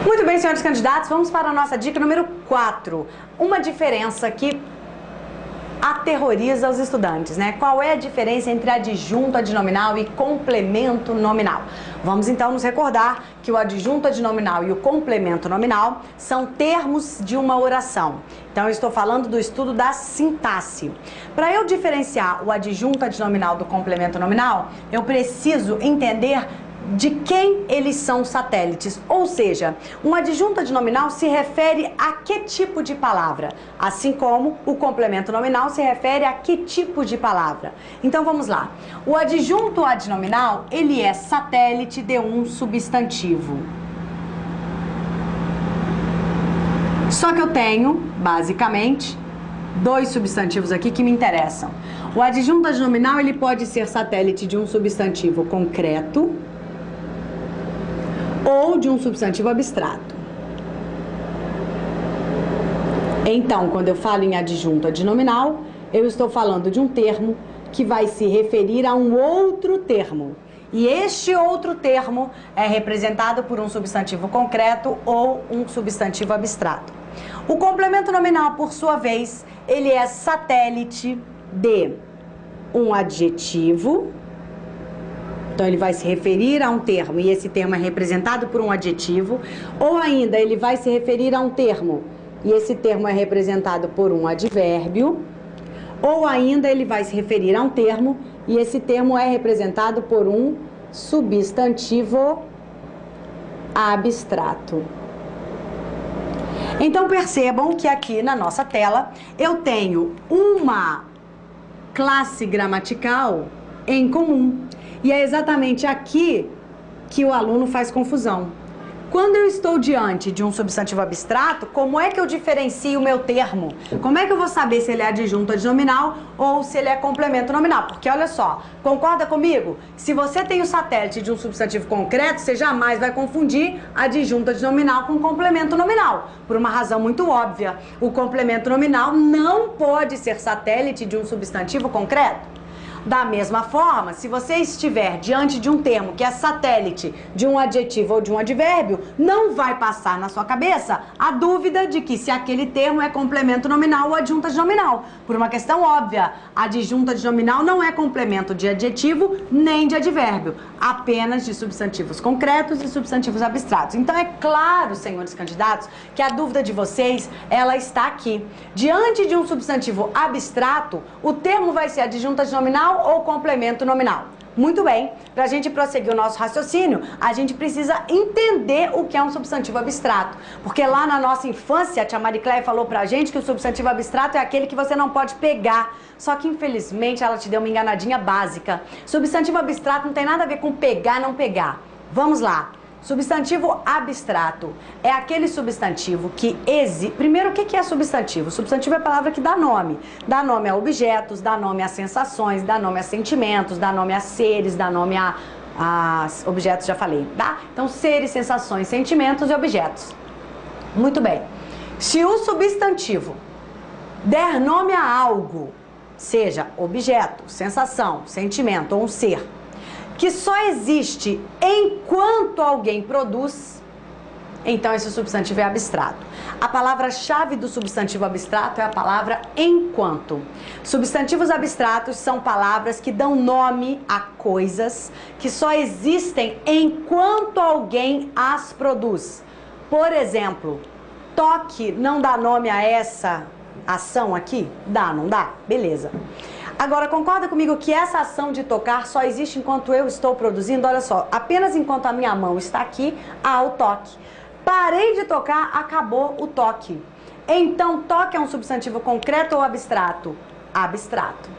Muito bem, senhores candidatos, vamos para a nossa dica número 4. Uma diferença que aterroriza os estudantes, né? Qual é a diferença entre adjunto adnominal e complemento nominal? Vamos então nos recordar que o adjunto adnominal e o complemento nominal são termos de uma oração. Então eu estou falando do estudo da sintaxe. Para eu diferenciar o adjunto adnominal do complemento nominal, eu preciso entender de quem eles são satélites, ou seja, um adjunto adnominal se refere a que tipo de palavra, assim como o complemento nominal se refere a que tipo de palavra. Então vamos lá. O adjunto adnominal, ele é satélite de um substantivo. Só que eu tenho, basicamente, dois substantivos aqui que me interessam. O adjunto adnominal, ele pode ser satélite de um substantivo concreto ou de um substantivo abstrato. Então, quando eu falo em adjunto adnominal, eu estou falando de um termo que vai se referir a um outro termo. E este outro termo é representado por um substantivo concreto ou um substantivo abstrato. O complemento nominal, por sua vez, ele é satélite de um adjetivo. Então, ele vai se referir a um termo e esse termo é representado por um adjetivo, ou ainda ele vai se referir a um termo e esse termo é representado por um advérbio, ou ainda ele vai se referir a um termo e esse termo é representado por um substantivo abstrato. Então, percebam que aqui na nossa tela eu tenho uma classe gramatical em comum. E é exatamente aqui que o aluno faz confusão. Quando eu estou diante de um substantivo abstrato, como é que eu diferencio o meu termo? Como é que eu vou saber se ele é adjunto adnominal ou se ele é complemento nominal? Porque olha só, concorda comigo? Se você tem o satélite de um substantivo concreto, você jamais vai confundir adjunto adnominal com complemento nominal. Por uma razão muito óbvia. O complemento nominal não pode ser satélite de um substantivo concreto. Da mesma forma, se você estiver diante de um termo que é satélite de um adjetivo ou de um advérbio, não vai passar na sua cabeça a dúvida de que se aquele termo é complemento nominal ou adjunto adnominal. Por uma questão óbvia, adjunto adnominal não é complemento de adjetivo nem de advérbio, apenas de substantivos concretos e substantivos abstratos. Então é claro, senhores candidatos, que a dúvida de vocês, ela está aqui. Diante de um substantivo abstrato, o termo vai ser adjunto adnominal ou complemento nominal. Muito bem, para a gente prosseguir o nosso raciocínio, a gente precisa entender o que é um substantivo abstrato. Porque lá na nossa infância, a tia Maricléia falou pra gente que o substantivo abstrato é aquele que você não pode pegar. Só que, infelizmente, ela te deu uma enganadinha básica. Substantivo abstrato não tem nada a ver com pegar, não pegar. Vamos lá. Substantivo abstrato é aquele substantivo que existe... Primeiro, o que é substantivo? Substantivo é a palavra que dá nome. Dá nome a objetos, dá nome a sensações, dá nome a sentimentos, dá nome a seres, dá nome a objetos, já falei, tá? Então, seres, sensações, sentimentos e objetos. Muito bem. Se o substantivo der nome a algo, seja objeto, sensação, sentimento ou um ser, que só existe enquanto alguém produz, então esse substantivo é abstrato. A palavra-chave do substantivo abstrato é a palavra enquanto. Substantivos abstratos são palavras que dão nome a coisas que só existem enquanto alguém as produz. Por exemplo, toque não dá nome a essa ação aqui? Dá, não dá? Beleza. Agora, concorda comigo que essa ação de tocar só existe enquanto eu estou produzindo? Olha só, apenas enquanto a minha mão está aqui, há o toque. Parei de tocar, acabou o toque. Então, toque é um substantivo concreto ou abstrato? Abstrato.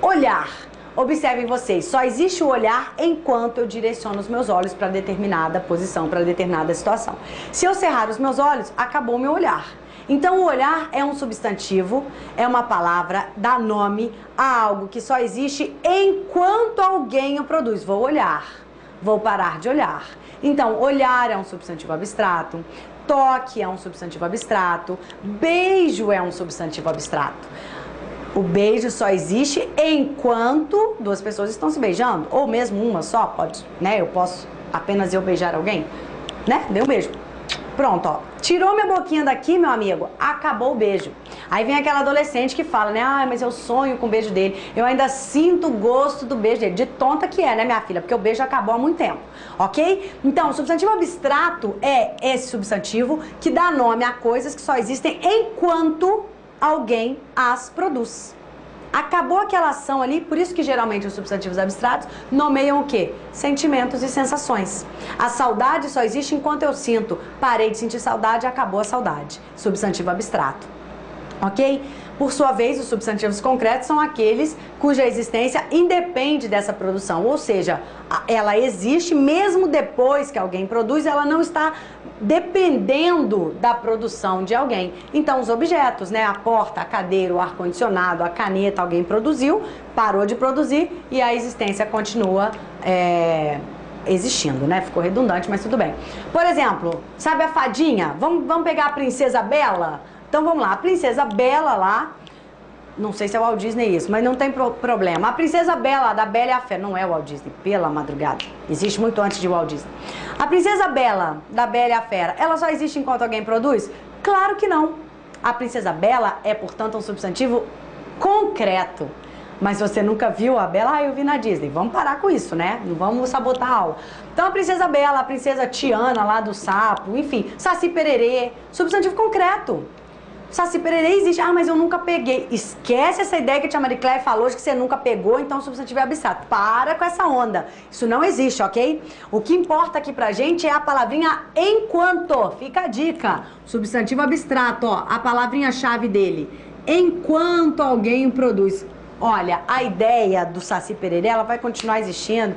Olhar. Observem vocês, só existe o olhar enquanto eu direciono os meus olhos para determinada posição, para determinada situação. Se eu cerrar os meus olhos, acabou o meu olhar. Então, o olhar é um substantivo, é uma palavra, dá nome a algo que só existe enquanto alguém o produz. Vou olhar, vou parar de olhar. Então, olhar é um substantivo abstrato, toque é um substantivo abstrato, beijo é um substantivo abstrato. O beijo só existe enquanto duas pessoas estão se beijando, ou mesmo uma só, pode, né? Eu posso apenas eu beijar alguém, né? Dê um beijo. Pronto, ó. Tirou minha boquinha daqui, meu amigo, acabou o beijo. Aí vem aquela adolescente que fala, né? Ah, mas eu sonho com o beijo dele. Eu ainda sinto o gosto do beijo dele. De tonta que é, né, minha filha? Porque o beijo acabou há muito tempo, ok? Então, o substantivo abstrato é esse substantivo que dá nome a coisas que só existem enquanto alguém as produz. Acabou aquela ação ali, por isso que geralmente os substantivos abstratos nomeiam o quê? Sentimentos e sensações. A saudade só existe enquanto eu sinto. Parei de sentir saudade, acabou a saudade. Substantivo abstrato. Ok? Por sua vez, os substantivos concretos são aqueles cuja existência independe dessa produção, ou seja, ela existe mesmo depois que alguém produz, ela não está dependendo da produção de alguém. Então, os objetos, né? A porta, a cadeira, o ar-condicionado, a caneta, alguém produziu, parou de produzir e a existência continua existindo, né? Ficou redundante, mas tudo bem. Por exemplo, sabe a fadinha? Vamos pegar a Princesa Bela? Então vamos lá, a Princesa Bela lá, não sei se é o Walt Disney isso, mas não tem problema. A Princesa Bela, da Bela e a Fera, não é o Walt Disney, pela madrugada. Existe muito antes de Walt Disney. A Princesa Bela, da Bela e a Fera, ela só existe enquanto alguém produz? Claro que não. A Princesa Bela é, portanto, um substantivo concreto. Mas você nunca viu a Bela? Ah, eu vi na Disney. Vamos parar com isso, né? Não vamos sabotar a aula. Então, a Princesa Bela, a Princesa Tiana lá do Sapo, enfim, Saci Pererê, substantivo concreto. Saci Pererê existe. Ah, mas eu nunca peguei. Esquece essa ideia que a tia Marie Claire falou de que você nunca pegou, então o substantivo é abstrato. Para com essa onda. Isso não existe, ok? O que importa aqui pra gente é a palavrinha enquanto. Fica a dica. Substantivo abstrato, ó. A palavrinha-chave dele. Enquanto alguém o produz. Olha, a ideia do Saci Pererê, ela vai continuar existindo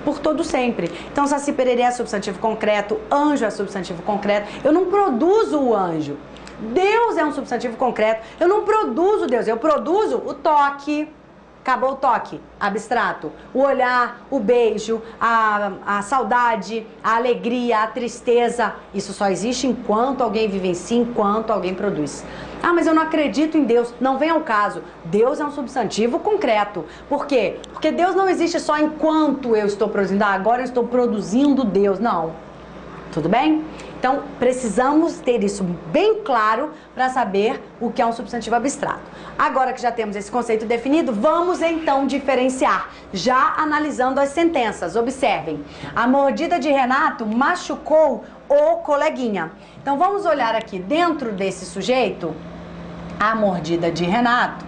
por todo sempre. Então, Saci Pererê é substantivo concreto, anjo é substantivo concreto. Eu não produzo o anjo. Deus é um substantivo concreto. Eu não produzo Deus, eu produzo o toque. Acabou o toque, abstrato. O olhar, o beijo, a saudade, a alegria, a tristeza. Isso só existe enquanto alguém vivencia, enquanto alguém produz. Ah, mas eu não acredito em Deus. Não vem ao caso. Deus é um substantivo concreto. Por quê? Porque Deus não existe só enquanto eu estou produzindo. Ah, agora eu estou produzindo Deus. Não. Tudo bem? Então, precisamos ter isso bem claro para saber o que é um substantivo abstrato. Agora que já temos esse conceito definido, vamos então diferenciar, já analisando as sentenças. Observem, a mordida de Renato machucou o coleguinha. Então, vamos olhar aqui dentro desse sujeito, a mordida de Renato.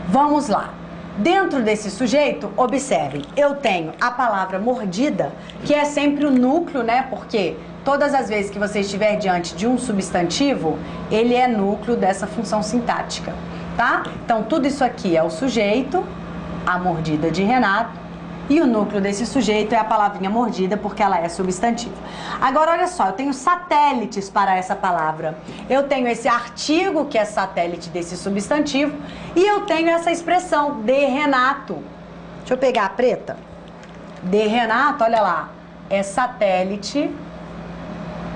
Vamos lá. Dentro desse sujeito, observem, eu tenho a palavra mordida, que é sempre o núcleo, né? Porque todas as vezes que você estiver diante de um substantivo, ele é núcleo dessa função sintática, tá? Então, tudo isso aqui é o sujeito, a mordida de Renato, e o núcleo desse sujeito é a palavrinha mordida, porque ela é substantivo. Agora, olha só, eu tenho satélites para essa palavra. Eu tenho esse artigo, que é satélite desse substantivo, e eu tenho essa expressão, de Renato. Deixa eu pegar a preta. De Renato, olha lá, é satélite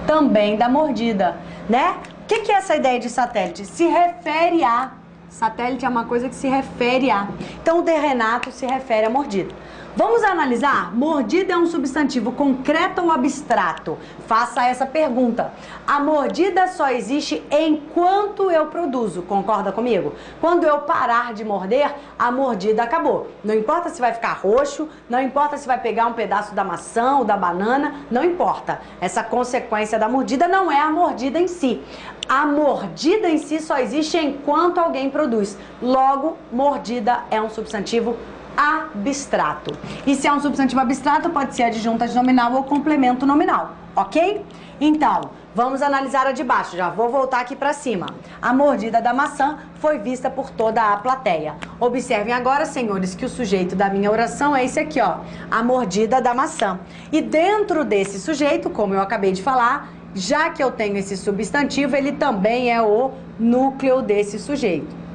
também da mordida, né? O que é essa ideia de satélite? Se refere a. Satélite é uma coisa que se refere a. Então, o de Renato se refere à mordida. Vamos analisar? Mordida é um substantivo concreto ou abstrato? Faça essa pergunta. A mordida só existe enquanto eu produzo. Concorda comigo? Quando eu parar de morder, a mordida acabou. Não importa se vai ficar roxo, não importa se vai pegar um pedaço da maçã ou da banana, não importa. Essa consequência da mordida não é a mordida em si. A mordida em si só existe enquanto alguém produz. Logo, mordida é um substantivo abstrato. E se é um substantivo abstrato, pode ser adjunta de nominal ou complemento nominal, ok? Então, vamos analisar a de baixo. Já vou voltar aqui para cima. A mordida da maçã foi vista por toda a plateia. Observem agora, senhores, que o sujeito da minha oração é esse aqui, ó. A mordida da maçã. E dentro desse sujeito, como eu acabei de falar, já que eu tenho esse substantivo, ele também é o núcleo desse sujeito.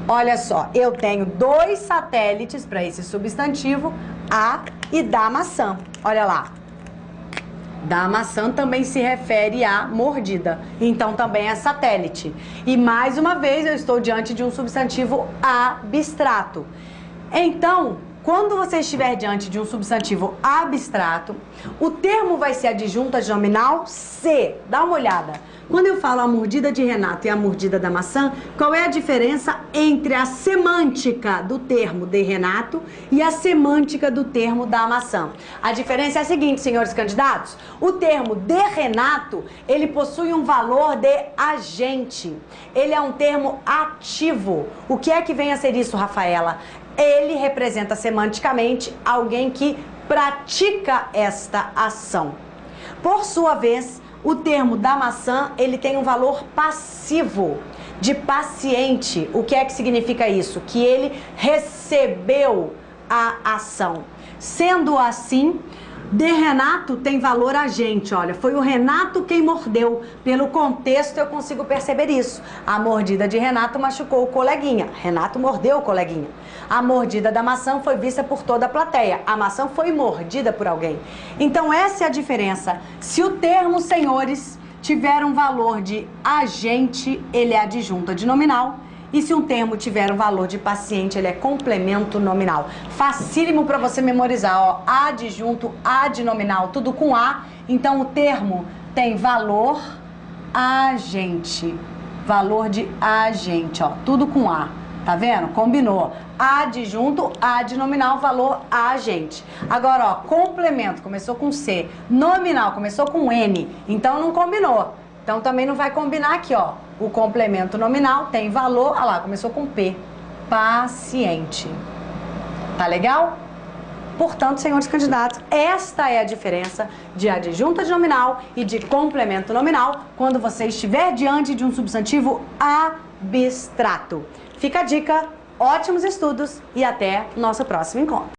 Olha só, eu tenho dois satélites para esse substantivo, a e da maçã. Olha lá. Da maçã também se refere à mordida. Então, também é satélite. E, mais uma vez, eu estou diante de um substantivo abstrato. Então, quando você estiver diante de um substantivo abstrato, o termo vai ser adjunta de nominal se. Dá uma olhada. Quando eu falo a mordida de Renato e a mordida da maçã, qual é a diferença entre a semântica do termo de Renato e a semântica do termo da maçã? A diferença é a seguinte, senhores candidatos. O termo de Renato, ele possui um valor de agente. Ele é um termo ativo. O que é que vem a ser isso, Rafaela? Ele representa semanticamente alguém que pratica esta ação. Por sua vez, o termo da maçã, ele tem um valor passivo, de paciente. O que é que significa isso? Que ele recebeu a ação. Sendo assim, de Renato tem valor agente, olha, foi o Renato quem mordeu. Pelo contexto eu consigo perceber isso. A mordida de Renato machucou o coleguinha, Renato mordeu o coleguinha. A mordida da maçã foi vista por toda a plateia, a maçã foi mordida por alguém. Então essa é a diferença. Se o termo, senhores, tiver um valor de agente, ele é adjunta de nominal. E se um termo tiver um valor de paciente, ele é complemento nominal. Facílimo para você memorizar, ó. Adjunto, adnominal, tudo com A. Então o termo tem valor agente. Valor de agente, ó. Tudo com A. Tá vendo? Combinou. Adjunto, adnominal, valor agente. Agora, ó, complemento, começou com C. Nominal, começou com N. Então não combinou. Então também não vai combinar aqui, ó. O complemento nominal tem valor, olha lá, começou com P. Paciente. Tá legal? Portanto, senhores candidatos, esta é a diferença de adjunta de nominal e de complemento nominal quando você estiver diante de um substantivo abstrato. Fica a dica, ótimos estudos e até o nosso próximo encontro.